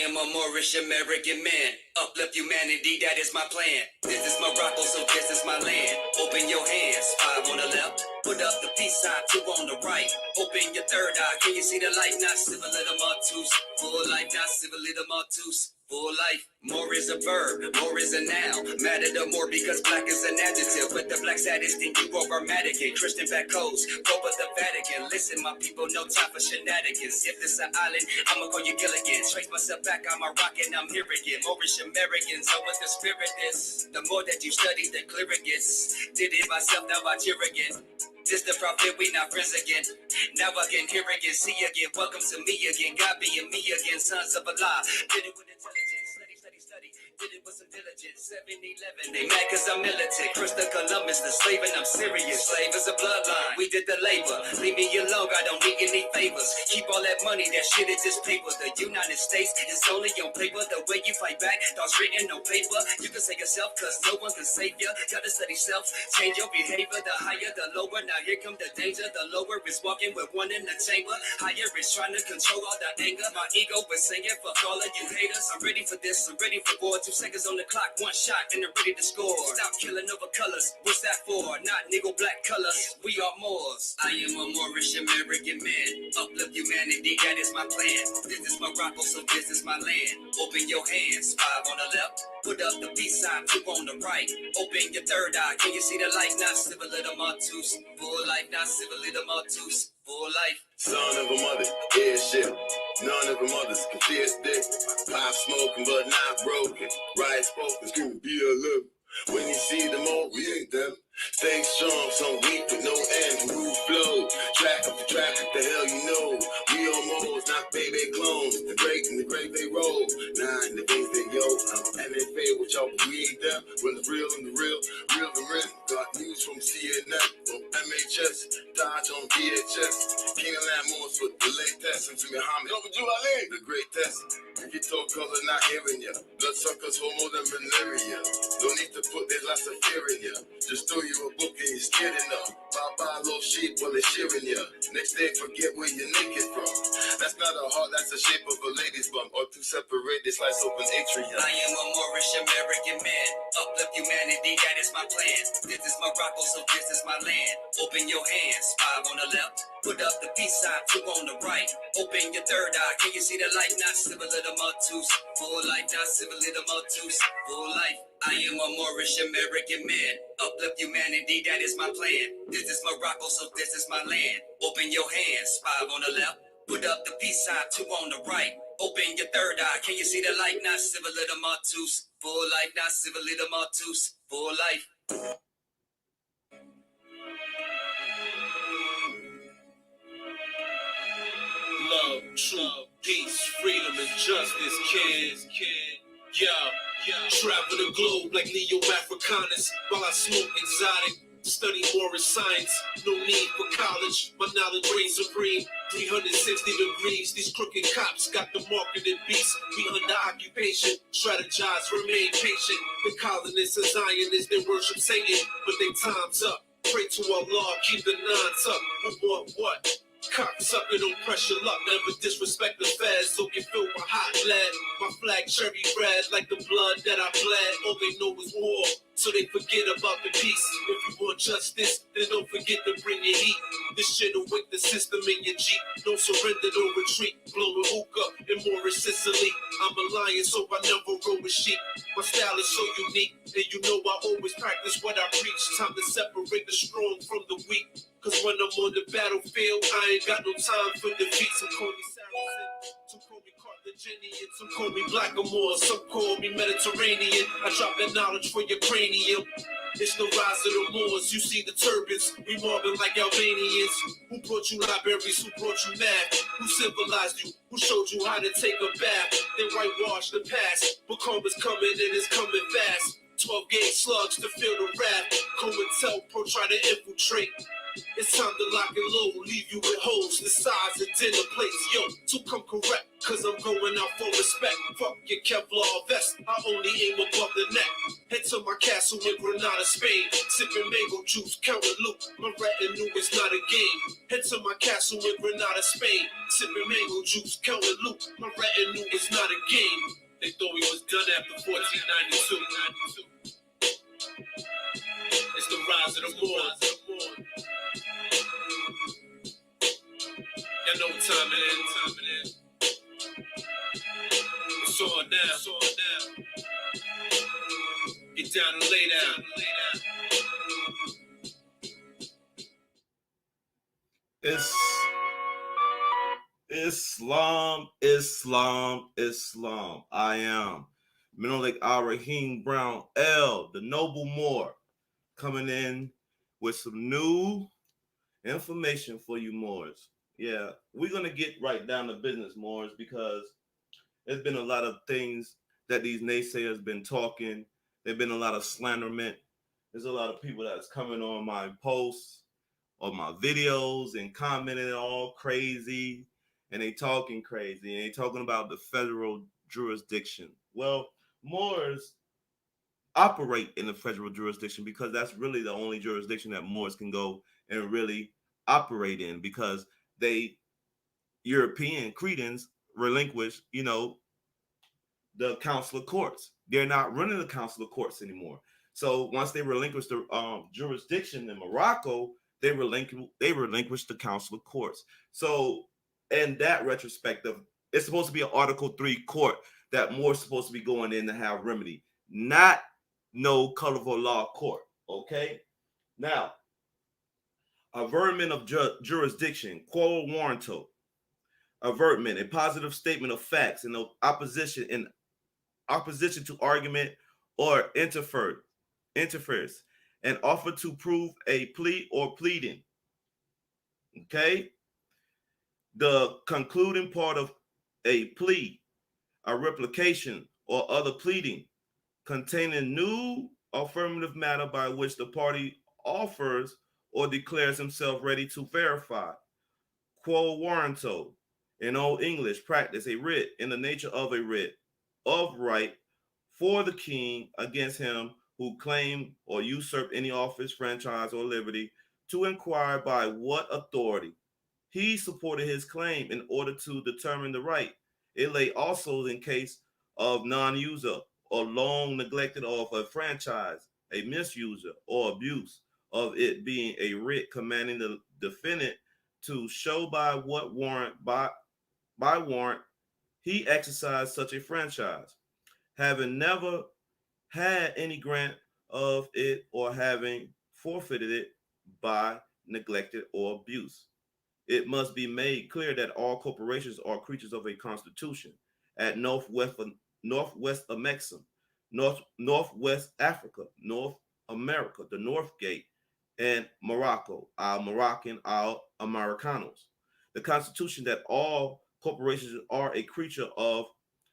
am a Moorish American man. Uplift humanity, that is my plan. This is Morocco, so this is my land. Open your hands, 5 on the left. Put up the peace sign, 2 on the right. Open your third eye, can you see the light? Not civil little martus. Full life, not civil little martus. Full life, more is a verb, more is a noun. Matter the more because black is an adjective. With the black saddest thing, you are grammatic. Christian back codes, go with the Vatican. Listen, my people, no time for shenanigans. If this an island, I'ma call you Gilligan. Trace myself back, I'm a rock and I'm here again. Moorish Americans, know what the spirit is. The more that you study, the clearer it gets. Did it myself, now I cheer again. This the prophet, we not friends again. Now I can hear again, see again. Welcome to me again, God being me again. Sons of Allah, did it with intelligence. Study. Did it with some diligence. 7-11, they mad cause I'm militant. Christopher Columbus, the slave, and I'm serious. Slave is a bloodline, we did the labor. Leave me alone, I don't need any favors. Keep all that money, that shit is just paper. The United States is only on paper. The way you fight back, thoughts written on paper. You can say yourself, cause no one can save you. Gotta study self, change your behavior. The higher, the lower, now here come the danger. The lower is walking with one in the chamber. Higher is trying to control all the anger. My ego is saying, fuck all of you haters. I'm ready for this, I'm ready for war. 2 seconds on the clock, 1 shot, and they're ready to score. Stop killing over colors, what's that for? Not nigga black colors, we are Moors. I am a Moorish American man. Uplift humanity, that is my plan. This is Morocco, so this is my land. Open your hands, 5 on the left. Put up the peace sign, 2 on the right. Open your third eye, can you see the light? Not civil little martus. Full life, not civil little martus. Full life. Son of a mother, airship. None of them others can feel stick. Pop smoking, but not broken. Right spoken, screaming BLM. When you see them all, we ain't them. Stay strong, some weak with no end. Move flow, track after track, what the hell you know. We on moles, not baby clones. The great and the great they roll. Nah, and the things they go. And they fade with y'all, but we ain't them. When the real and the real, real and real. Got news from CNN, from MHS, Dodge on VHS. King of Landmores for the late test. And to Muhammad, the great test. If you talk color, not hearing ya. Bloodsuckers hold more than malaria. Don't need to put there's lots of fear in ya. Just throw you a book and you're scared enough. Bye-bye, little sheep, while it's shearing ya. Next day, forget where you're naked from. That's not a heart, that's the shape of a lady's bum. Or 2 separated, slice open atria. I am a Moorish American man. Uplift humanity, that is my plan. This is Morocco, so this is my land. Open your hands, 5 on the left. Put up the peace sign, 2 on the right. Open your third eye, can you see the light? Not civil little martus. Full life, not civil little martus. Full life. I am a Moorish American man. Uplift humanity, that is my plan. This is Morocco, so this is my land. Open your hands, 5 on the left. Put up the peace sign, 2 on the right. Open your third eye, can you see the light? Not civil little martus. Full life, not civil little martus. Full life. Love, truth, peace, freedom, and justice, kid. Travel the globe like Neo-Africanus while I smoke exotic. Study Moorish science, no need for college. My knowledge reigns supreme. 360 degrees, these crooked cops got the marketed beast. We under occupation, strategize, remain patient. The colonists and Zionists, they worship Satan, but their time's up. Pray to Allah, keep the nines up. Who want what? Cocksucker, don't pressure luck, never disrespect the feds, so get filled with hot lead. My flag cherry red, like the blood that I bled. All they know is war, so they forget about the peace. If you want justice, then don't forget to bring your heat. This shit'll wake the system in your Jeep. Don't surrender, don't retreat. Blowing hookah in Moorish Sicily. I'm a lion, so I never roll with sheep. My style is so unique, and you know I always practice what I preach. Time to separate the strong from the weak. Cause when I'm on the battlefield, I ain't got no time for defeat. Some call me Saracen, some call me Carthaginian, some call me Blackamoor, some call me Mediterranean. I drop that knowledge for your cranium. It's the rise of the Moors, you see the turbans, we mobbing like Albanians. Who brought you libraries, who brought you math? Who civilized you, who showed you how to take a bath? Then whitewash the past, but karma's coming and it's coming fast. 12 gauge slugs to fill the rap. COINTELPRO try to infiltrate. It's time to lock and load, leave you with holes the size of dinner plates. Yo, to come correct, cause I'm going out for respect. Fuck your Kevlar vest, I only aim above the neck. Head to my castle in Granada, Spain. Sipping mango juice, counting loot. My retinue is not a game. Head to my castle in Granada, Spain. Sipping mango juice, counting loot. My retinue is not a game. They thought we was done after 1492. It's the rise of the Moors. Y'all know what time it is. It's all down. Get down and lay down. It's Islam. I am Menelik Al-Rahim Brown L, the Noble Moor, coming in with some new information for you Moors. Yeah, we're going to get right down to business, Moors, because there's been a lot of things that these naysayers been talking. There's been a lot of slanderment. There's a lot of people that's coming on my posts or my videos and commenting all crazy, and they talking crazy, and they talking about the federal jurisdiction. Well, Moors operate in the federal jurisdiction because that's really the only jurisdiction that Moors can go and really operate in, because they European cretins relinquish, the council of courts. They're not running the council of courts anymore. So once they relinquish the jurisdiction in Morocco, they relinquish the council of courts. So in that retrospective, it's supposed to be an Article 3 court that Moore's supposed to be going in to have remedy, not no colorful law court. Okay. Now, avertment of jurisdiction, quo warranto. Avertment, a positive statement of facts in opposition to argument or interferes, an offer to prove a plea or pleading. Okay, the concluding part of a plea, a replication, or other pleading containing new affirmative matter by which the party offers or declares himself ready to verify. Quo warranto, in Old English practice, a writ in the nature of a writ of right for the king against him who claimed or usurped any office, franchise, or liberty, to inquire by what authority he supported his claim in order to determine the right. It lay also in case of non-user or long neglected of a franchise, a misuser or abuse of it, being a writ commanding the defendant to show by what warrant by warrant he exercised such a franchise, having never had any grant of it or having forfeited it by neglected or abuse. It must be made clear that all corporations are creatures of a constitution. At Northwest Amexem, Northwest Africa, North America, the North Gate, and Morocco, our Moroccan, our Americanos. The Constitution that all corporations are a creature of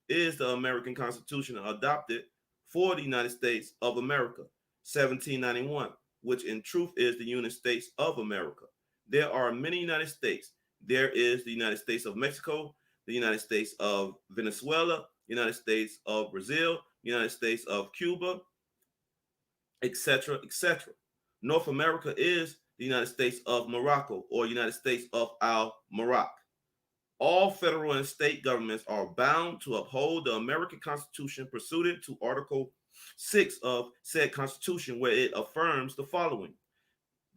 is the American Constitution adopted for the United States of America, 1791, which in truth is the United States of America. There are many United States. There is the United States of Mexico, the United States of Venezuela, United States of Brazil, United States of Cuba, etc., etc. North America is the United States of Morocco, or United States of Al Morocco. All federal and state governments are bound to uphold the American Constitution pursuant to Article 6 of said Constitution, where it affirms the following: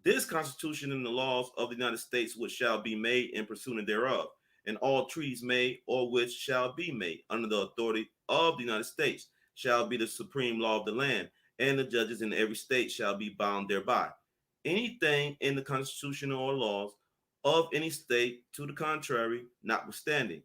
this Constitution and the laws of the United States which shall be made in pursuit thereof, and all treaties made or which shall be made under the authority of the United States shall be the supreme law of the land, and the judges in every state shall be bound thereby. Anything in the Constitution or laws of any state to the contrary, notwithstanding,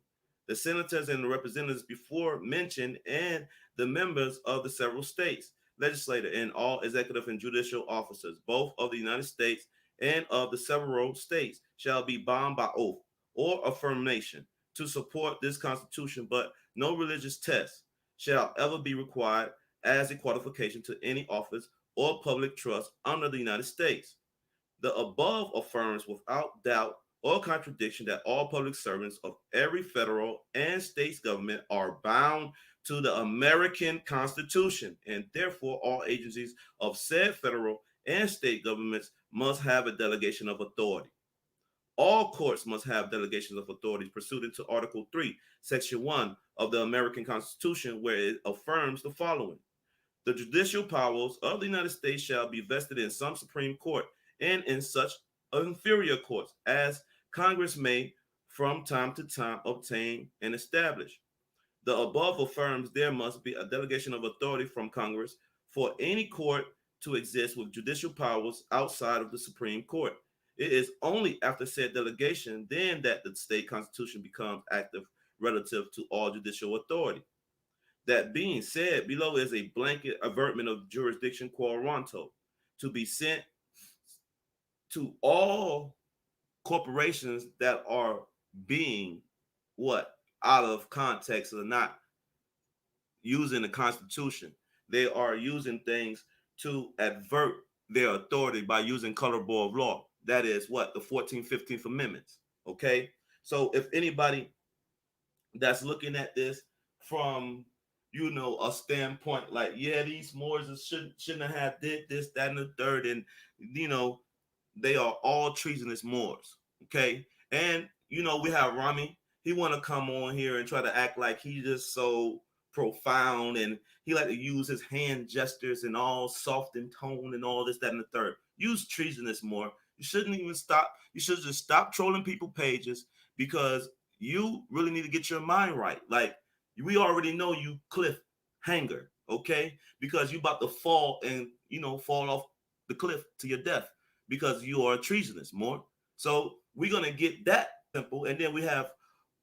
the senators and the representatives before mentioned and the members of the several states, legislature, and all executive and judicial officers, both of the United States and of the several states, shall be bound by oath or affirmation to support this Constitution, but no religious test shall ever be required as a qualification to any office or public trust under the United States. The above affirms without doubt or contradiction that all public servants of every federal and state government are bound to the American Constitution, and therefore all agencies of said federal and state governments must have a delegation of authority. All courts must have delegations of authorities pursuant to Article 3, Section 1 of the American Constitution, where it affirms the following: the judicial powers of the United States shall be vested in some Supreme Court and in such inferior courts as Congress may from time to time obtain and establish. The above affirms there must be a delegation of authority from Congress for any court to exist with judicial powers outside of the Supreme Court. It is only after said delegation then that the state constitution becomes active relative to all judicial authority. That being said, below is a blanket avertment of jurisdiction quo warranto to be sent to all corporations that are being what out of context or not using the Constitution. They are using things to advert their authority by using colorable of law. That is what the 14th, 15th Amendments. Okay. So if anybody that's looking at this from a standpoint like, yeah, these Moors shouldn't have did this, that, and the third, and they are all treasonous Moors. Okay. And we have Rami. He want to come on here and try to act like he just so profound, and he like to use his hand gestures and all soft in tone and all this, that, and the third. Use treasonous more. You shouldn't even stop. You should just stop trolling people pages, because you really need to get your mind right. Like, we already know you cliff hanger, okay? Because you about to fall and fall off the cliff to your death because you are treasonous more. So we're gonna get that simple, and then we have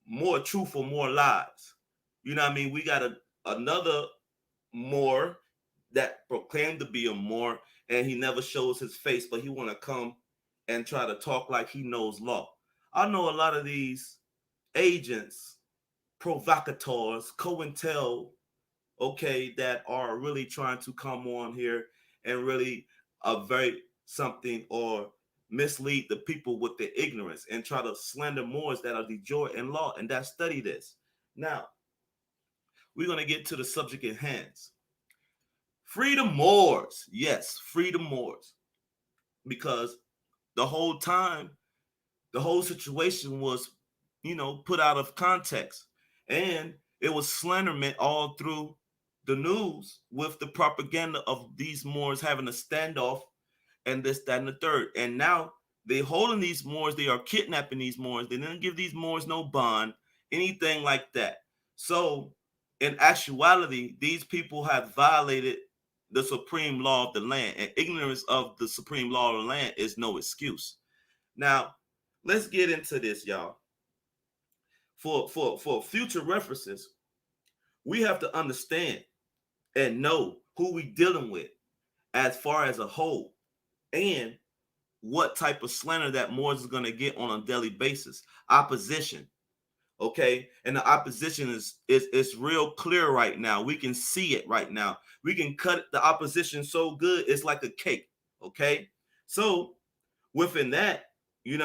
more truth or more lies. You know what I mean? We got another Moor that proclaimed to be a Moor, and he never shows his face, but he want to come and try to talk like he knows law. I know a lot of these agents, provocateurs, COINTEL, okay, that are really trying to come on here and really avert something or mislead the people with their ignorance and try to slander Moors that are adroit in law and that study this. Now, we're going to get to the subject at hand. Free the Moors. Yes, free the Moors. Because the whole time, the whole situation was, put out of context. And it was slanderment all through the news with the propaganda of these Moors having a standoff and this, that, and the third. And now they holding these Moors. They are kidnapping these Moors. They didn't give these Moors no bond, anything like that. So in actuality, these people have violated the supreme law of the land, and ignorance of the supreme law of the land is no excuse. Now, let's get into this, y'all. For future references, we have to understand and know who we dealing with as far as a whole, and what type of slander that Moors is going to get on a daily basis. Opposition, okay? And the opposition is real clear right now. We can see it right now. We can cut the opposition so good, it's like a cake, okay? So within that, we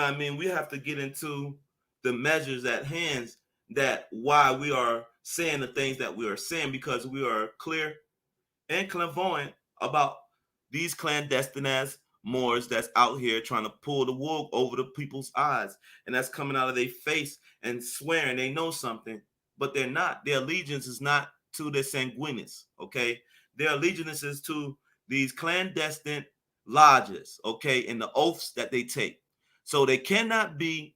have to get into the measures at hand, that why we are saying the things that we are saying, because we are clear and clairvoyant about these clandestine ass Moors that's out here trying to pull the wool over the people's eyes, and that's coming out of their face and swearing they know something, but they're not. Their allegiance is not to the sanguinists, okay? Their allegiance is to these clandestine lodges, okay, and the oaths that they take. So they cannot be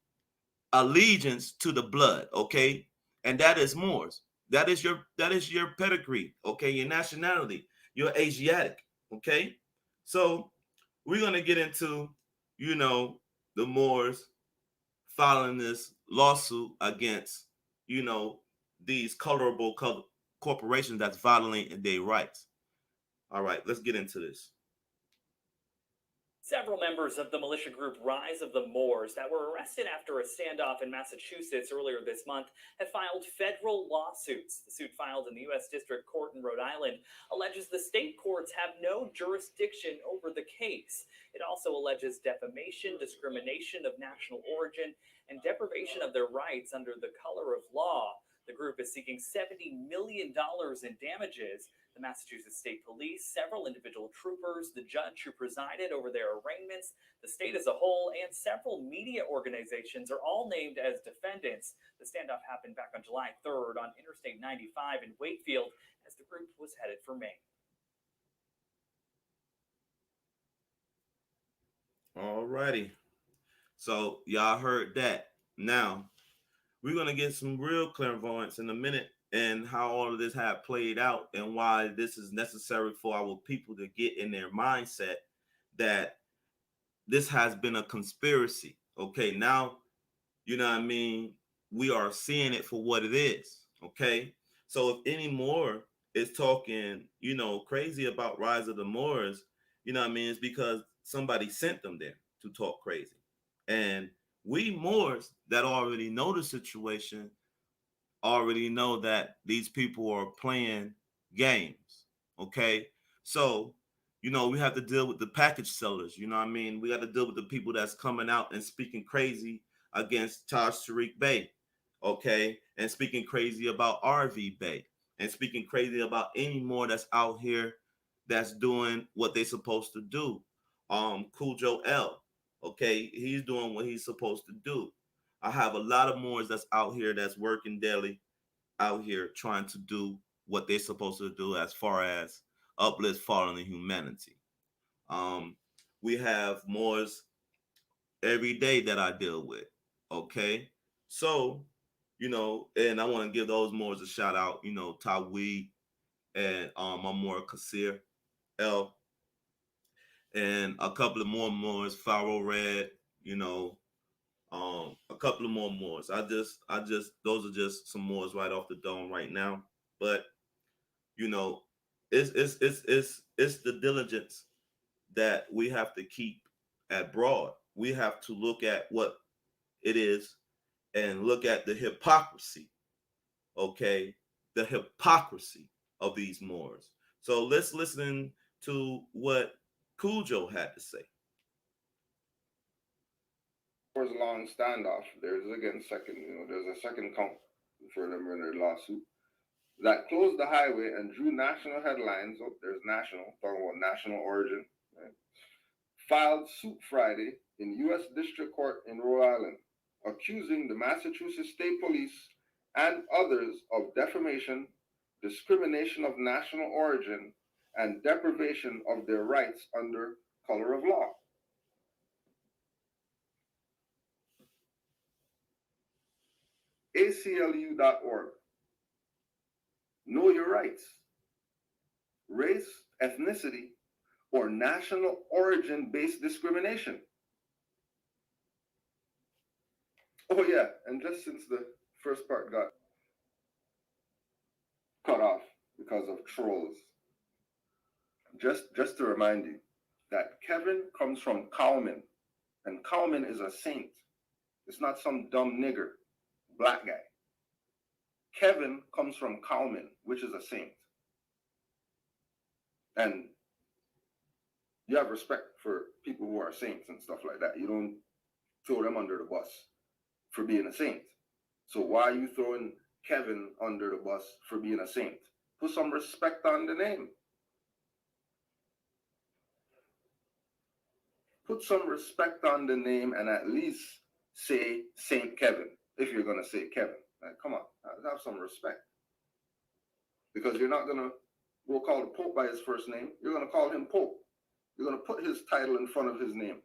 allegiance to the blood, okay? And that is Moors. That is your pedigree, okay? Your nationality. You're Asiatic, okay? So we're gonna get into, the Moors filing this lawsuit against, these colorable corporations that's violating their rights. All right, let's get into this. Several members of the militia group Rise of the Moors that were arrested after a standoff in Massachusetts earlier this month have filed federal lawsuits. The suit filed in the U.S. District Court in Rhode Island alleges the state courts have no jurisdiction over the case. It also alleges defamation, discrimination of national origin, and deprivation of their rights under the color of law. The group is seeking $70 million in damages. The Massachusetts State Police, several individual troopers, the judge who presided over their arraignments, the state as a whole, and several media organizations are all named as defendants. The standoff happened back on July 3rd on Interstate 95 in Wakefield as the group was headed for Maine. Alrighty. So y'all heard that. Now, we're going to get some real clairvoyance in a minute and how all of this had played out and why this is necessary for our people to get in their mindset that this has been a conspiracy. Okay, now, you know what I mean? We are seeing it for what it is. Okay, so if any more is talking, you know, crazy about Rise of the Moors, you know what I mean? It's because somebody sent them there to talk crazy. And we Moors that already know the situation already know that these people are playing games. Okay. So, you know, we have to deal with the package sellers. You know what I mean? We got to deal with the people that's coming out and speaking crazy against Taj Tariq Bey. Okay. And speaking crazy about RV Bey and speaking crazy about any more that's out here that's doing what they're supposed to do. Cujo L. Okay, he's doing what he's supposed to do. I have a lot of Moors that's out here that's working daily, out here trying to do what they're supposed to do as far as uplift fallen humanity. We have Moors every day that I deal with. Okay, so you know, and I want to give those Moors a shout out. You know, Tawi and Amor Kasir L, and a couple of more Moors, Pharaoh Red. You know, a couple of more Moors. Those are just some Moors right off the dome right now. But you know, it's the diligence that we have to keep at broad. We have to look at what it is and look at the hypocrisy. Okay, the hypocrisy of these Moors. So let's listen to what Cujo had to say. Was a long standoff. There's a second count for them in their lawsuit that closed the highway and drew national headlines. Oh, there's national, talking about national origin. Right? Filed suit Friday in U.S. District Court in Rhode Island, accusing the Massachusetts State Police and others of defamation, discrimination of national origin, and deprivation of their rights under color of law. ACLU.org. Know your rights. Race, ethnicity, or national origin-based discrimination. Oh yeah, and just since the first part got cut off because of trolls, just to remind you that Kevin comes from Kalman, and Kalman is a saint. It's not some dumb nigger, black guy. Kevin comes from Kalman, which is a saint. And you have respect for people who are saints and stuff like that. You don't throw them under the bus for being a saint. So why are you throwing Kevin under the bus for being a saint? Put some respect on the name. Put some respect on the name and at least say Saint Kevin, if you're going to say Kevin. Like, come on, have some respect. Because you're not going to go call the Pope by his first name. You're going to call him Pope. You're going to put his title in front of his name.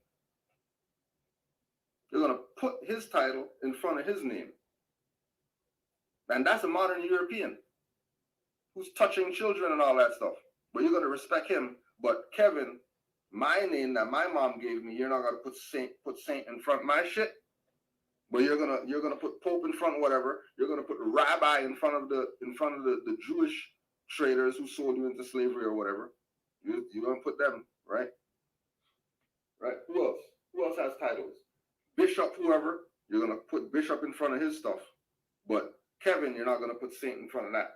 You're going to put his title in front of his name. And that's a modern European who's touching children and all that stuff. But you're going to respect him. But Kevin, my name that my mom gave me, you're not going to put saint in front of my shit. But you're gonna put Pope in front of whatever. You're gonna put Rabbi in front of the Jewish traders who sold you into slavery or whatever. You're gonna put them, right? right? Who else? Who else has titles? Bishop, whoever, you're going to put Bishop in front of his stuff. But Kevin, you're not going to put Saint in front of that.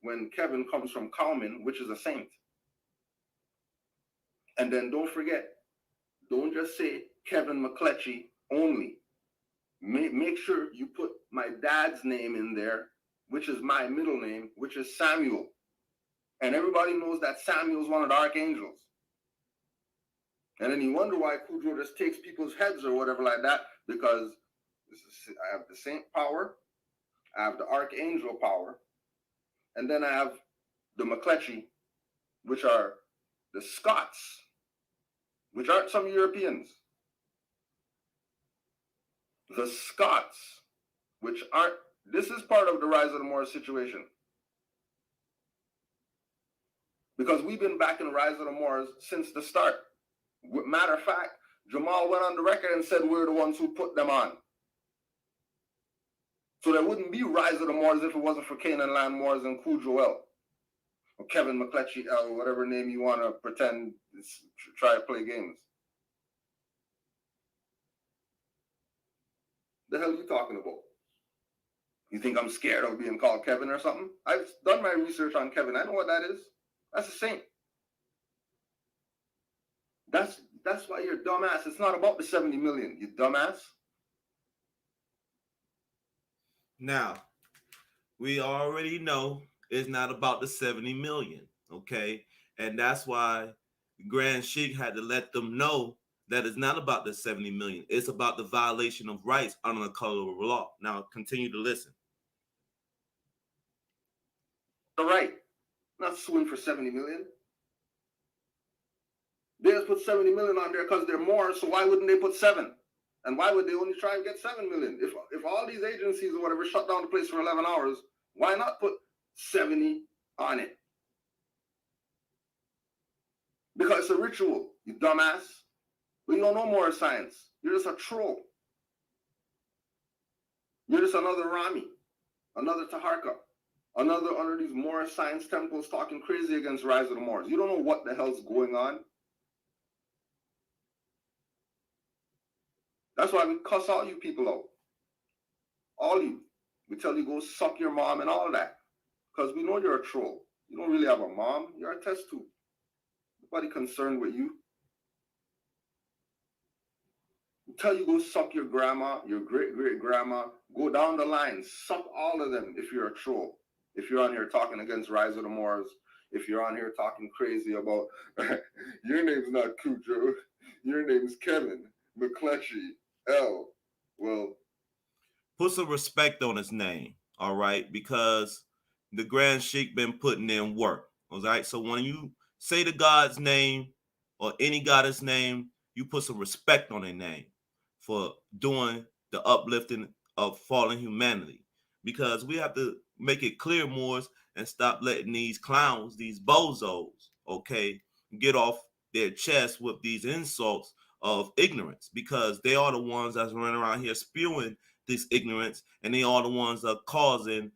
When Kevin comes from Kalman, which is a saint. And then don't forget, don't just say Kevin McCletchy only. Make sure you put my dad's name in there, which is my middle name, which is Samuel. And everybody knows that Samuel is one of the archangels. And then you wonder why Cujo just takes people's heads or whatever like that, because I have the saint power, I have the archangel power, and then I have the McCletchy, which are the Scots, which aren't some Europeans. The Scots, which aren't, this is part of the Rise of the Moors situation. Because we've been back in Rise of the Moors since the start. Matter of fact, Jamal went on the record and said we're the ones who put them on. So there wouldn't be Rise of the Moors if it wasn't for Canaan Land Moors and Cujo L. Or Kevin McCletchy L, whatever name you want to pretend, try to play games. The hell are you talking about? You think I'm scared of being called Kevin or something? I've done my research on Kevin. I know what that is. That's a saint. That's why you're dumbass. It's not about the 70 million, you dumbass. Now, we already know it's not about the 70 million, okay? And that's why Grand Sheik had to let them know that it's not about the 70 million. It's about the violation of rights under the color of law. Now, continue to listen. All right. Not suing for 70 million. They just put 70 million on there because they're more, so why wouldn't they put 7? And why would they only try and get 7 million? If all these agencies or whatever shut down the place for 11 hours, why not put 70 on it? Because it's a ritual, you dumbass. But you don't know more science. You're just a troll. You're just another Rami, another Taharka, another under these Moor science temples talking crazy against Rise of the Moors. You don't know what the hell's going on. That's why we cuss all you people out. All you. We tell you go suck your mom and all that. Because we know you're a troll. You don't really have a mom. You're a test tube. Nobody concerned with you. We tell you go suck your grandma, your great-great-grandma. Go down the line. Suck all of them if you're a troll. If you're on here talking against Rise of the Moors. If you're on here talking crazy about, your name's not Cujo. Your name's Kevin McCletchy L. Well, put some respect on his name, all right? Because the Grand Sheik been putting in work, all right? So when you say the God's name or any goddess name, you put some respect on their name for doing the uplifting of fallen humanity. Because we have to make it clear, Moors, and stop letting these clowns, these bozos, okay, get off their chest with these insults of ignorance, because they are the ones that's running around here spewing this ignorance, and they are the ones that are causing,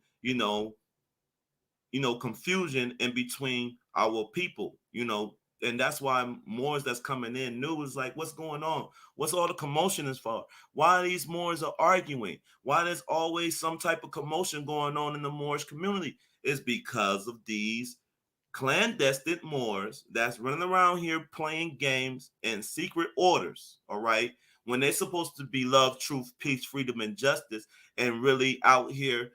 confusion in between our people, and that's why Moors that's coming in new is like, what's going on? What's all the commotion is for? Why these Moors are arguing? Why there's always some type of commotion going on in the Moorish community? Is because of these clandestine Moors that's running around here playing games in secret orders, all right? When they're supposed to be love, truth, peace, freedom, and justice, and really out here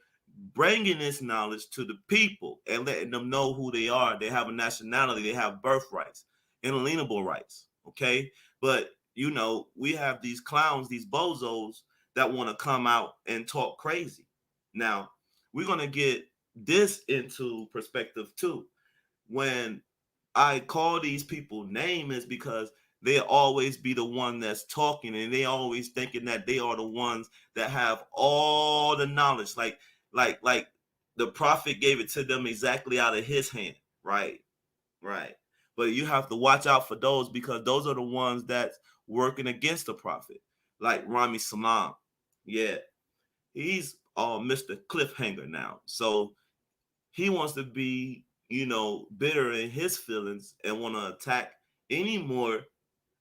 bringing this knowledge to the people and letting them know who they are. They have a nationality, they have birthrights, inalienable rights, okay? But, we have these clowns, these bozos that want to come out and talk crazy. Now, we're going to get this into perspective too. When I call these people names, is because they always be the one that's talking, and they always thinking that they are the ones that have all the knowledge, like the prophet gave it to them exactly out of his hand, right? But you have to watch out for those, because those are the ones that's working against the prophet, like Rami Salam. Yeah, he's Mr. Cliffhanger now, so he wants to be bitter in his feelings and want to attack any more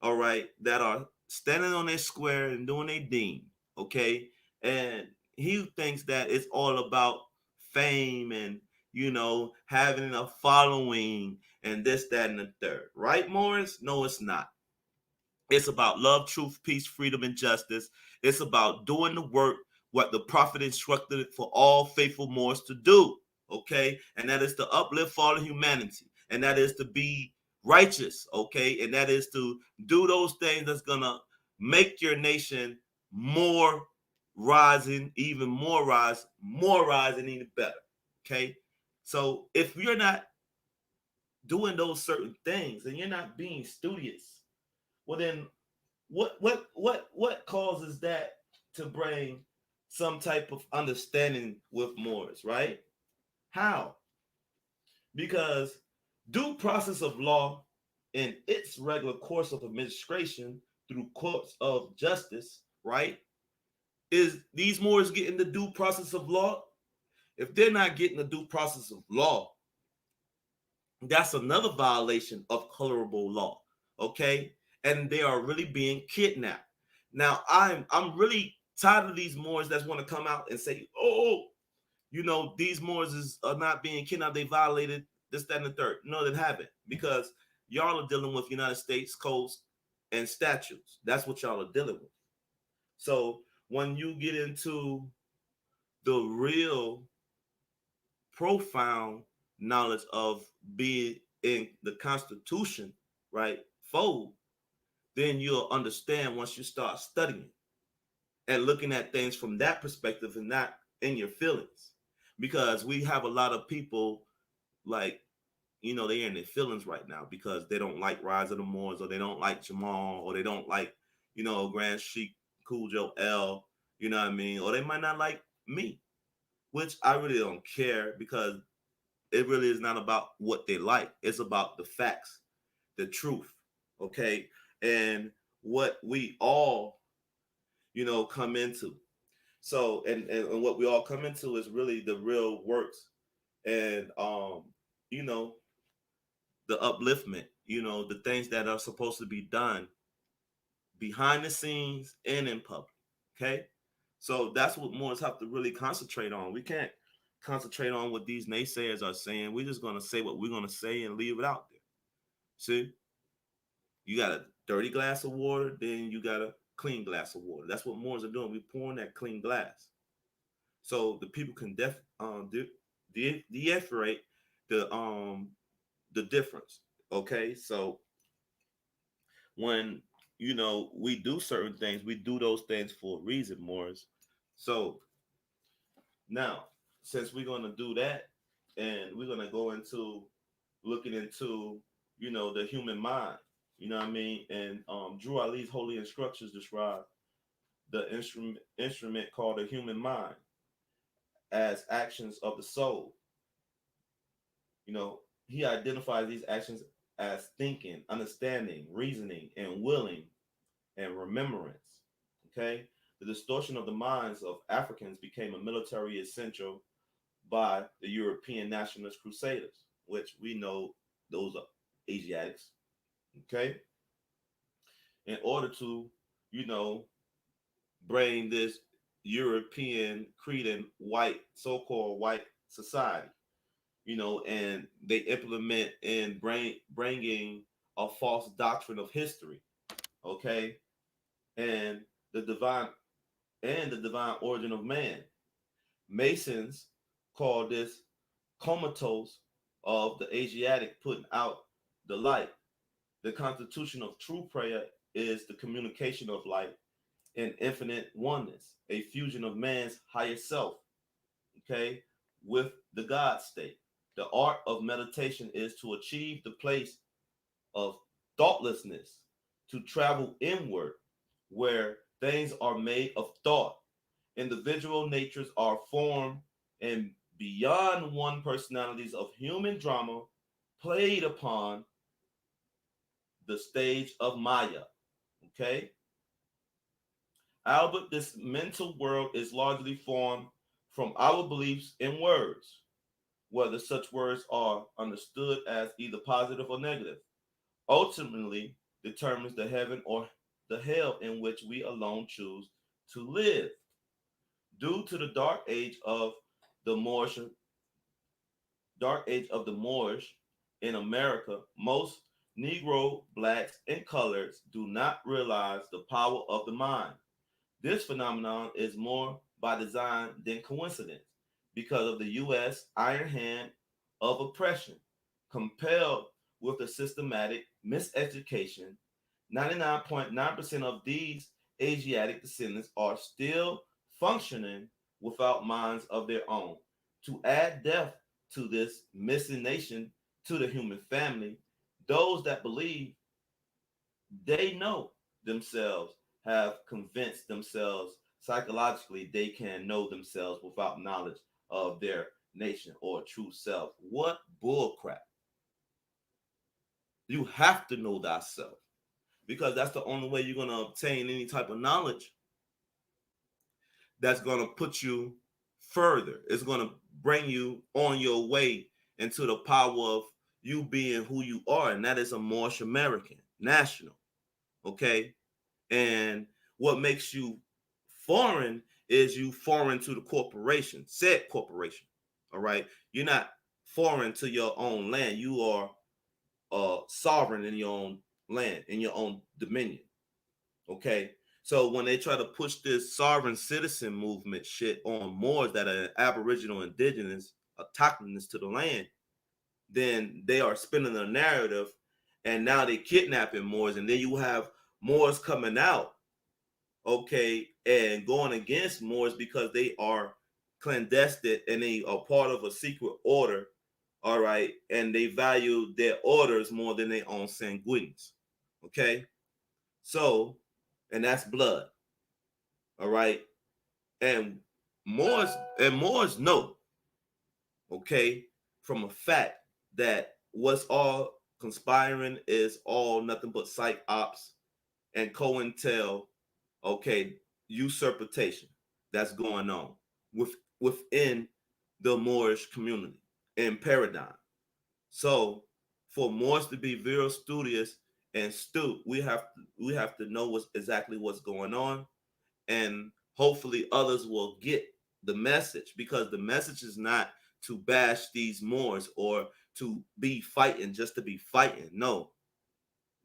all right, that are standing on their square and doing their thing, okay? And he thinks that it's all about fame and, having a following and this, that, and the third. Right, Morris? No, it's not. It's about love, truth, peace, freedom, and justice. It's about doing the work what the prophet instructed for all faithful Moors to do. Okay, and that is to uplift fallen humanity, and that is to be righteous. Okay, and that is to do those things that's gonna make your nation more rising, even more rising, even better. Okay, so if you're not doing those certain things and you're not being studious, well then what causes that to bring some type of understanding with Moors, right? How? Because due process of law in its regular course of administration through courts of justice, right? Is these Moors getting the due process of law? If they're not getting the due process of law, that's another violation of colorable law, okay? And they are really being kidnapped. Now, I'm really tired of these Moors that want to come out and say, oh, these Moors are not being kidnapped. They violated this, that, and the third. No, they haven't, because y'all are dealing with United States codes and statutes. That's what y'all are dealing with. So when you get into the real profound knowledge of being in the Constitution, right, fold, then you'll understand once you start studying and looking at things from that perspective and not in your feelings. Because we have a lot of people like, they're in their feelings right now because they don't like Rise of the Moors, or they don't like Jamal, or they don't like, Grand Sheik Cool Joe L, you know what I mean? Or they might not like me, which I really don't care, because it really is not about what they like. It's about the facts, the truth, okay? And what we all, come into. So, and what we all come into is really the real works and, you know, the upliftment, the things that are supposed to be done behind the scenes and in public, okay? So that's what Moors have to really concentrate on. We can't concentrate on what these naysayers are saying. We're just going to say what we're going to say and leave it out there. See, you got a dirty glass of water, then you got a clean glass of water. That's what Moors are doing. We're pouring that clean glass, so the people can deifferate the difference. Okay, so when we do certain things, we do those things for a reason, Moors. So now, since we're gonna do that, and we're gonna go into looking into the human mind, you know what I mean, and Drew Ali's holy instructions describe the instrument called the human mind as actions of the soul. He identifies these actions as thinking, understanding, reasoning, and willing, and remembrance. Okay, the distortion of the minds of Africans became a military essential by the European nationalist crusaders, which we know those are Asiatics. Okay, in order to, you know, bring this European creed in white, so-called white society, and they implement in bringing a false doctrine of history, okay, and the divine origin of man. Masons call this comatose of the Asiatic putting out the light. The constitution of true prayer is the communication of light and infinite oneness, a fusion of man's higher self, okay, with the God state. The art of meditation is to achieve the place of thoughtlessness, to travel inward where things are made of thought. Individual natures are formed and beyond one personalities of human drama played upon the stage of Maya. Okay? Albert, this mental world is largely formed from our beliefs in words, whether such words are understood as either positive or negative. Ultimately, determines the heaven or the hell in which we alone choose to live. Due to the the Moorish, dark age of the Moors in America, most Negro, blacks, and coloreds do not realize the power of the mind. This phenomenon is more by design than coincidence because of the U.S. iron hand of oppression. Compelled with a systematic miseducation, 99.9% of these Asiatic descendants are still functioning without minds of their own. To add depth to this missing nation to the human family, those that believe they know themselves have convinced themselves psychologically they can know themselves without knowledge of their nation or true self. What bullcrap. You have to know thyself because that's the only way you're going to obtain any type of knowledge that's going to put you further. It's going to bring you on your way into the power of you being who you are, and that is a Moorish American national. Okay. And what makes you foreign is you foreign to the corporation, said corporation. All right. You're not foreign to your own land. You are sovereign in your own land, in your own dominion. Okay. So when they try to push this sovereign citizen movement shit on Moors that are Aboriginal indigenous, autochthonous to the land, then they are spinning the narrative and now they're kidnapping Moors. And then you have Moors coming out, okay, and going against Moors because they are clandestine and they are part of a secret order, all right, and they value their orders more than their own sanguines, okay? So, and that's blood, all right? And Moors know, okay, from a fact that what's all conspiring is all nothing but psych ops and COINTEL, okay, usurpation that's going on within the Moorish community and paradigm. So for Moors to be very studious and astute, we have to know what's going on, and hopefully others will get the message because the message is not to bash these Moors or to be fighting just to be fighting. No,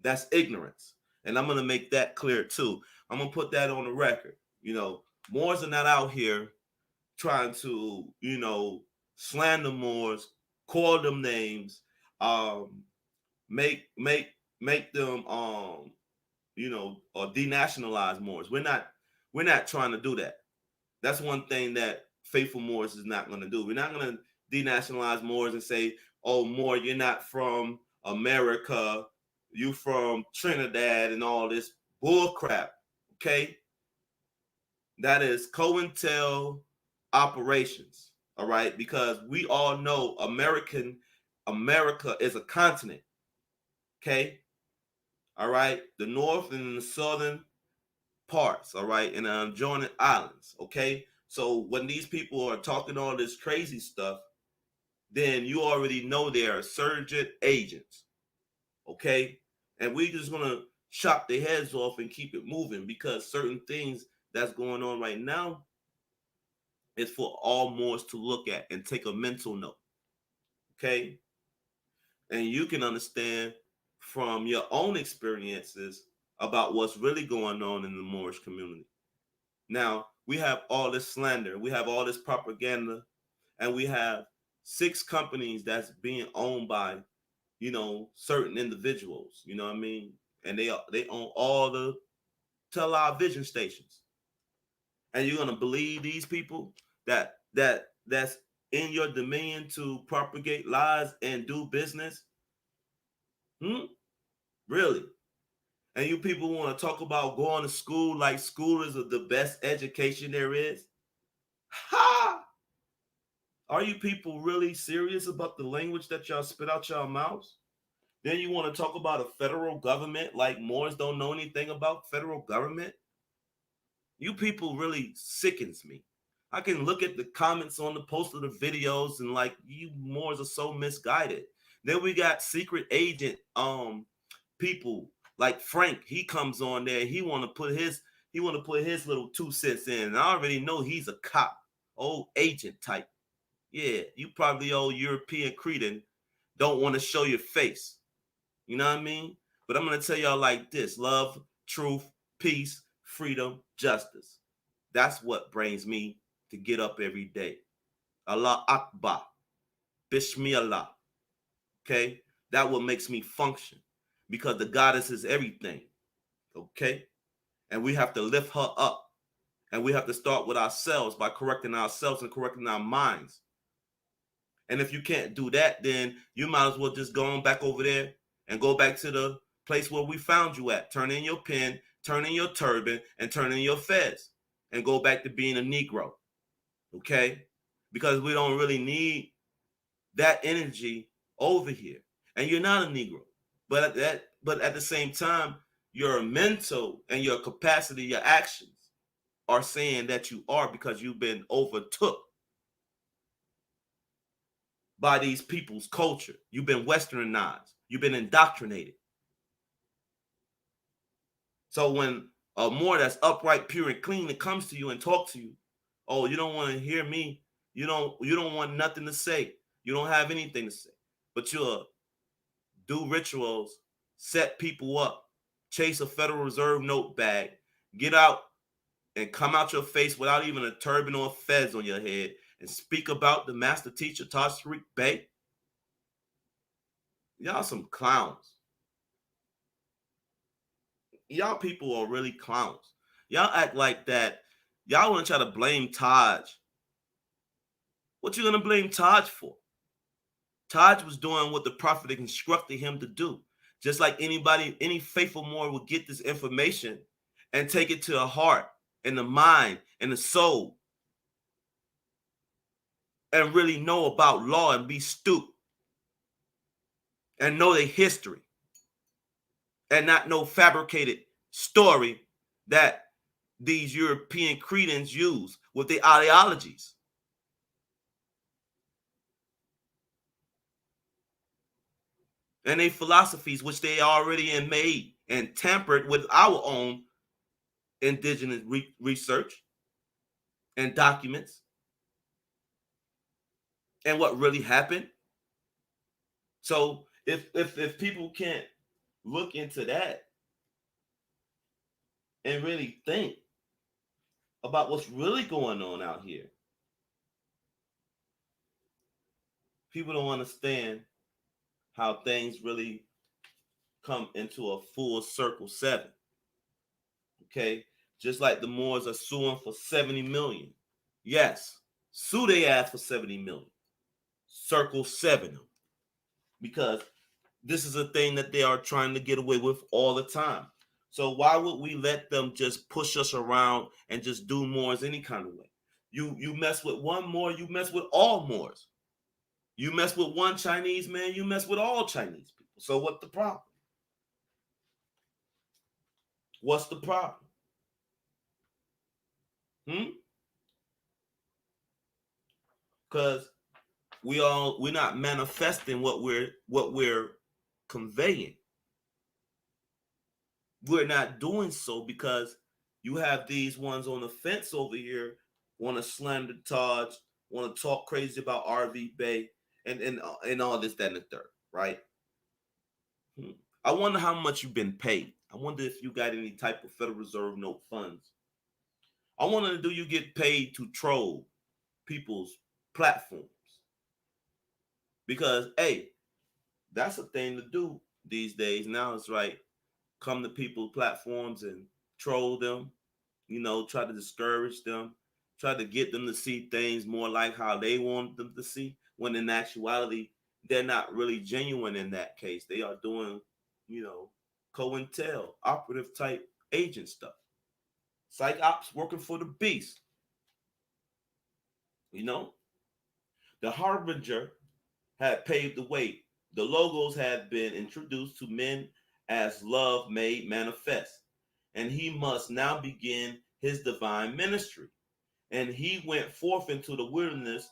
that's ignorance. And I'm going to make that clear too. I'm going to put that on the record. You know, Moors are not out here trying to, slander Moors, call them names, make them or denationalize Moors. We're not trying to do that. That's one thing that faithful Moors is not going to do. We're not going to denationalize Moors and say, "Oh, Moor, you're not from America, you from Trinidad," and all this bull crap. Okay, that is COINTEL operations. All right, because we all know America is a continent. Okay, all right, the north and the southern parts, all right, and adjoining islands, okay? So when these people are talking all this crazy stuff, then you already know they are surrogate agents, okay? And we're just gonna chop their heads off and keep it moving because certain things that's going on right now is for all Moors to look at and take a mental note, okay? And you can understand from your own experiences about what's really going on in the Moorish community. Now, we have all this slander, we have all this propaganda, and we have 6 companies that's being owned by, certain individuals, you know what I mean? And they own all the television stations. And you're gonna believe these people that's in your dominion to propagate lies and do business? Really? And you people want to talk about going to school like school is the best education there is? Ha! Are you people really serious about the language that y'all spit out your mouths? Then you want to talk about a federal government like Moors don't know anything about federal government? You people really sickens me. I can look at the comments on the post of the videos and like you Moors are so misguided. Then we got secret agent people like Frank, he comes on there, he want to put his little 2 cents in. And I already know he's a cop, old agent type. Yeah, you probably old European Cretan, don't want to show your face. You know what I mean? But I'm gonna tell y'all like this: love, truth, peace, freedom, justice. That's what brings me to get up every day. Allah Akbar, Bismillah. Okay, that what makes me function, because the goddess is everything. Okay, and we have to lift her up, and we have to start with ourselves by correcting ourselves and correcting our minds. And if you can't do that, then you might as well just go on back over there and go back to the place where we found you at. Turn in your pen, turn in your turban, and turn in your fez, and go back to being a Negro. Okay? Because we don't really need that energy over here. And you're not a Negro. But at the same time, your mental and your capacity, your actions are saying that you are, because you've been overtook by these people's culture. You've been westernized. You've been indoctrinated. So when a Moor that's upright, pure, and clean that comes to you and talk to you, oh, you don't want to hear me. You don't want nothing to say. You don't have anything to say. But you'll do rituals, set people up, chase a Federal Reserve note bag, get out and come out your face without even a turban or a fez on your head, and speak about the master teacher, Tariq Bey. Y'all some clowns. Y'all people are really clowns. Y'all act like that. Y'all want to try to blame Taj. What you gonna blame Taj for? Taj was doing what the prophet instructed him to do. Just like anybody, any faithful Moor would get this information and take it to the heart and the mind and the soul and really know about law and be stupid and know their history and not no fabricated story that these European cretins use with their ideologies. And their philosophies, which they already made and tampered with our own indigenous research and documents and what really happened. So if people can't look into that and really think about what's really going on out here, people don't understand how things really come into a full circle 7. Okay, just like the Moors are suing for 70 million. Yes, sue they ass for 70 million. Circle 7 them, because this is a thing that they are trying to get away with all the time. So why would we let them just push us around and just do Moors any kind of way? You mess with one Moor, you mess with all Moors. You mess with one Chinese man, you mess with all Chinese people. So what's the problem? What's the problem? Because we're not manifesting what we're conveying. We're not doing so because you have these ones on the fence over here want to slander Taj, want to talk crazy about RV Bay and all this, that, and the third, right? I wonder how much you've been paid. I wonder if you got any type of Federal Reserve note funds. I wonder, do you get paid to troll people's platforms? Because, hey, that's a thing to do these days. Now it's right. Come to people's platforms and troll them, try to discourage them, try to get them to see things more like how they want them to see, when in actuality, they're not really genuine in that case. They are doing, COINTEL, operative type agent stuff. Psych ops working for the beast. The Harbinger had paved the way. The logos had been introduced to men as love made manifest. And he must now begin his divine ministry. And he went forth into the wilderness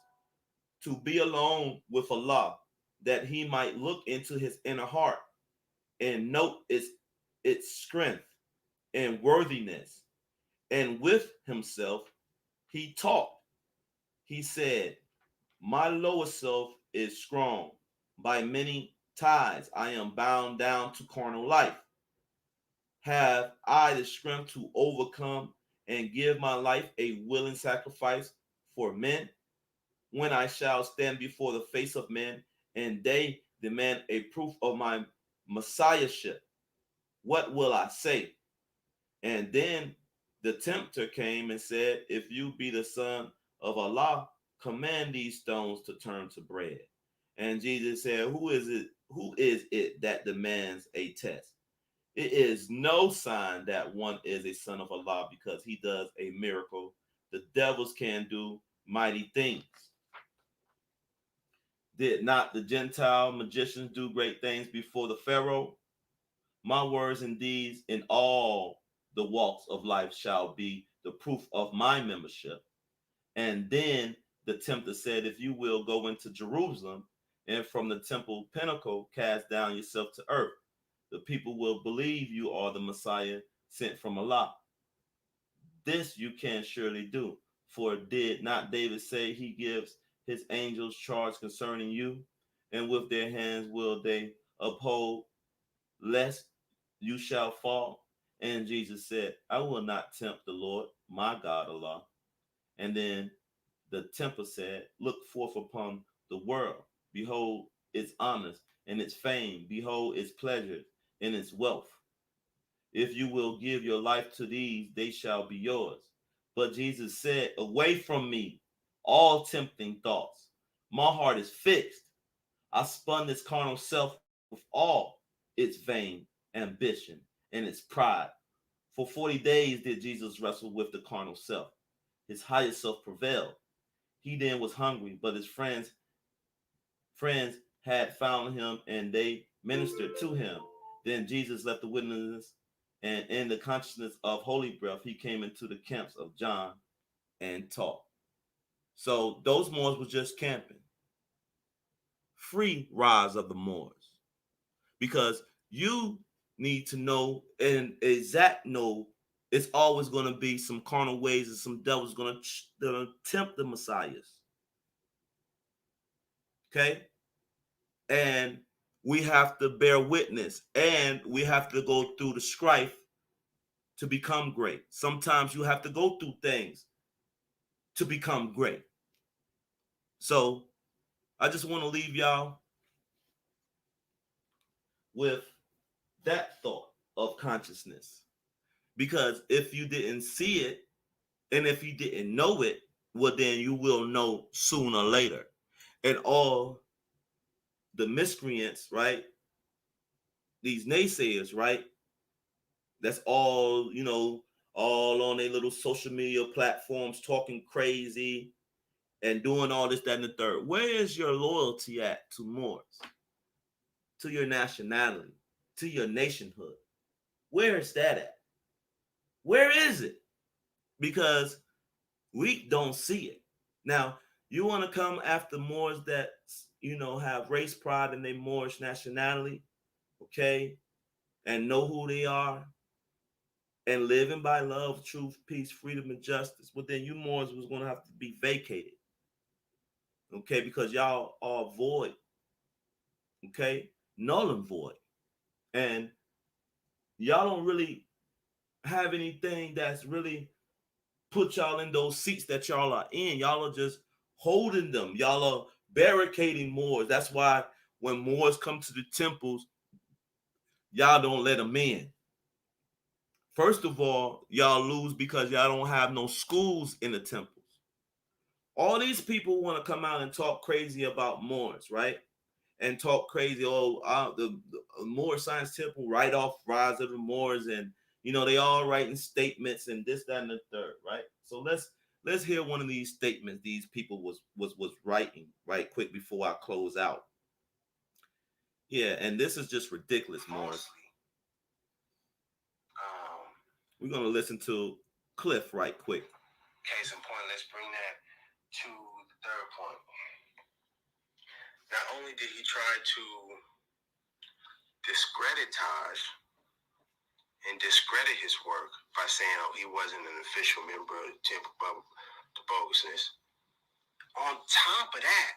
to be alone with Allah, that he might look into his inner heart and note its its strength and worthiness. And with himself, he talked. He said, my lower self is strong. By many ties, I am bound down to carnal life. Have I the strength to overcome and give my life a willing sacrifice for men? When I shall stand before the face of men and they demand a proof of my messiahship, what will I say? And then the tempter came and said, if you be the son of Allah, command these stones to turn to bread. And Jesus said, who is it that demands a test? It is no sign that one is a son of Allah because he does a miracle. The devils can do mighty things. Did not the Gentile magicians do great things before the Pharaoh? My words and deeds in all the walks of life shall be the proof of my membership. And then the tempter said, if you will go into Jerusalem and from the temple pinnacle cast down yourself to earth, the people will believe you are the Messiah sent from Allah. This you can surely do. For did not David say he gives his angels charge concerning you, and with their hands will they uphold, lest you shall fall? And Jesus said, I will not tempt the Lord, my God, Allah. And then the tempter said, look forth upon the world. Behold its honors and its fame. Behold its pleasures and its wealth. If you will give your life to these, they shall be yours. But Jesus said, away from me, all tempting thoughts. My heart is fixed. I spun this carnal self with all its vain ambition and its pride. For 40 days did Jesus wrestle with the carnal self. His higher self prevailed. He then was hungry, but his friends had found him and they ministered to him. Then Jesus left the wilderness, and in the consciousness of holy breath, he came into the camps of John and taught. So those Moors were just camping. Free rise of the Moors. Because you need to know and exact know it's always going to be some carnal ways and some devils going to tempt the messiahs. Okay? And we have to bear witness and we have to go through the strife to become great. Sometimes you have to go through things to become great. So I just want to leave y'all with that thought of consciousness. Because if you didn't see it and if you didn't know it, well, then you will know sooner or later. And all the miscreants, right? These naysayers, right? That's all, all on their little social media platforms talking crazy and doing all this, that, and the third. Where is your loyalty at to Moors? To your nationality? To your nationhood? Where is that at? Where is it? Because we don't see it. Now, you want to come after Moors that, have race pride in their Moorish nationality, okay, and know who they are, and living by love, truth, peace, freedom, and justice, well, then you Moors was going to have to be vacated, okay, because y'all are void, okay, null and void, and y'all don't really have anything that's really put y'all in those seats that y'all are in. Y'all are just holding them. Y'all are barricading Moors. That's why when Moors come to the temples, y'all don't let them in. First of all, y'all lose because y'all don't have no schools in the temples. All these people want to come out and talk crazy about Moors, right? And talk crazy, the Moor Science Temple, write off Rise of the Moors, and they all writing statements and this, that, and the third, right? So let's hear one of these statements these people was writing right quick before I close out. Yeah, and this is just ridiculous, Moors. We're gonna listen to Cliff right quick. Case in point, let's bring that to the third point. Not only did he try to discredit Taj, and discredit his work by saying, oh, he wasn't an official member of the Temple the bogusness. On top of that,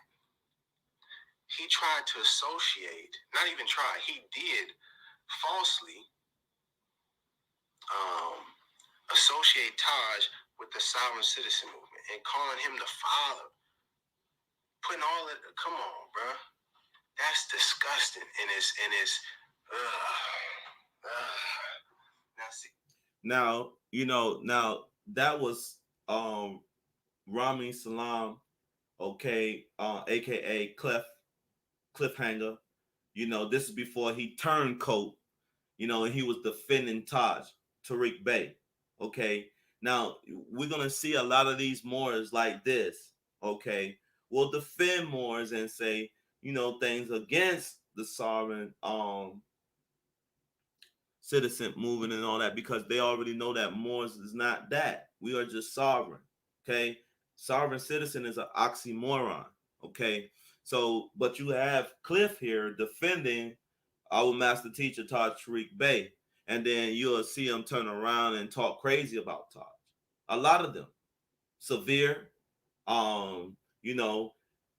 he tried to associate, not even try, he did falsely associate Taj with the sovereign citizen movement and calling him the father. Putting all of it, come on, bro. That's disgusting. And it's now see. Now, now that was Rami Salam, okay, aka Cliffhanger. This is before he turned coat, and he was defending Tariq Bey. Okay. Now we're gonna see a lot of these Moors like this. Okay. Will defend Moors and say, things against the sovereign citizen movement and all that, because they already know that Moors is not that. We are just sovereign. Okay. Sovereign citizen is an oxymoron. Okay. So, but you have Cliff here defending our master teacher, Taj Tariq Bey, and then you'll see him turn around and talk crazy about Taj. A lot of them. Severe, you know,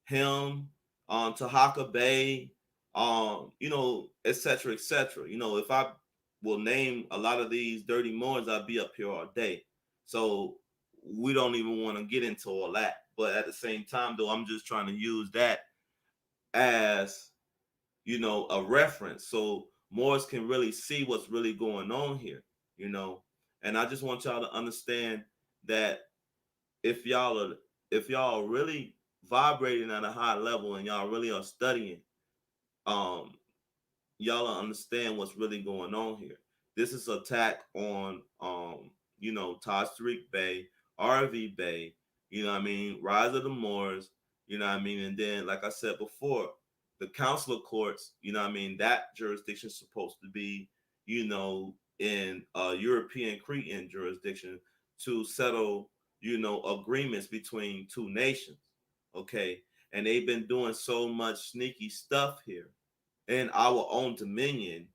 him, Tahaka Bay, etc., etc. If I will name a lot of these dirty Moors, I'd be up here all day. So we don't even want to get into all that. But at the same time, though, I'm just trying to use that as, a reference so Moors can really see what's really going on here. And I just want y'all to understand that if y'all are really vibrating at a high level and y'all really are studying, um, y'all understand what's really going on here. This is an attack on Taj Tariq Bey, RV Bey, Rise of the Moors, and then like I said before, the consular courts, that jurisdiction is supposed to be, in European Cretan jurisdiction to settle, agreements between two nations. Okay. And they've been doing so much sneaky stuff here in our own dominion,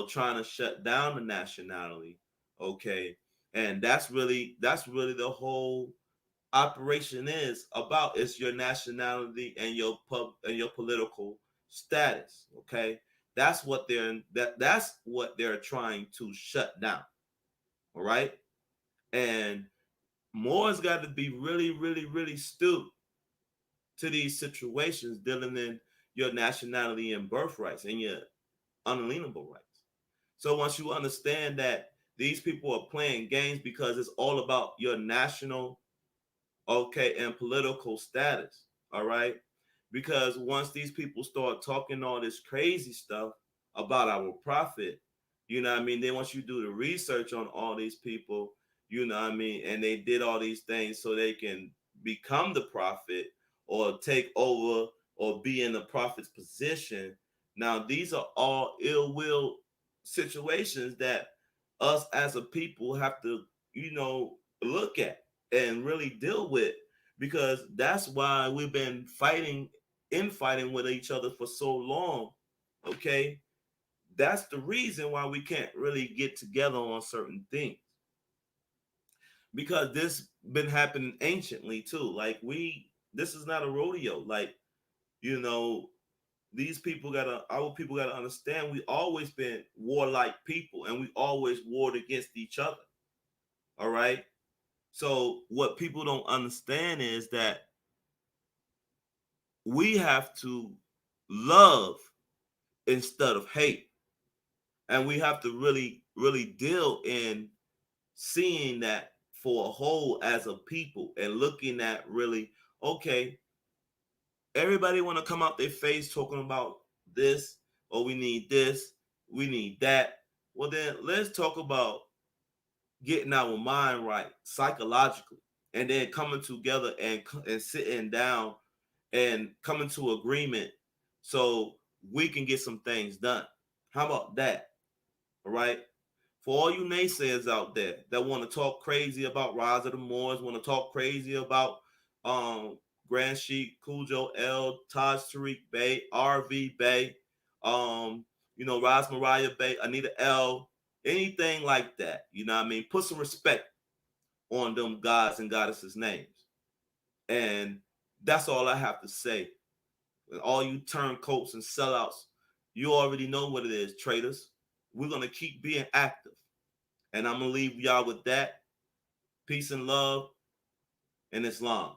trying to shut down the nationality. Okay. And that's really the whole operation is about. It's your nationality and your political status. Okay. That's what they're trying to shut down. All right. And More's got to be really, really, really stupid to these situations dealing in your nationality and birthrights and your unalienable rights. So once you understand that these people are playing games because it's all about your national, okay, and political status, all right? Because once these people start talking all this crazy stuff about our prophet, then once you do the research on all these people, and they did all these things so they can become the prophet or take over or be in the prophet's position. Now, these are all ill will situations that us as a people have to, look at and really deal with, because that's why we've been infighting with each other for so long. Okay. That's the reason why we can't really get together on certain things, because this been happening anciently too. Like this is not a rodeo. Like, our people gotta understand we always been warlike people and we always warred against each other. All right. So what people don't understand is that we have to love instead of hate. And we have to really, really deal in seeing that for a whole as a people and looking at really, okay, everybody want to come out their face talking about this, or we need this, we need that. Well, then let's talk about getting our mind right psychologically, and then coming together and sitting down and coming to agreement so we can get some things done. How about that? All right. For all you naysayers out there that want to talk crazy about Rise of the Moors, want to talk crazy about Grand Sheik, Cujo L, Taj Tariq Bey, RV Bey, Raz Mariah Bey, Anita L, anything like that. You know what I mean? Put some respect on them gods and goddesses' names. And that's all I have to say. And all you turncoats and sellouts, you already know what it is, traitors. We're going to keep being active. And I'm going to leave y'all with that. Peace and love and Islam.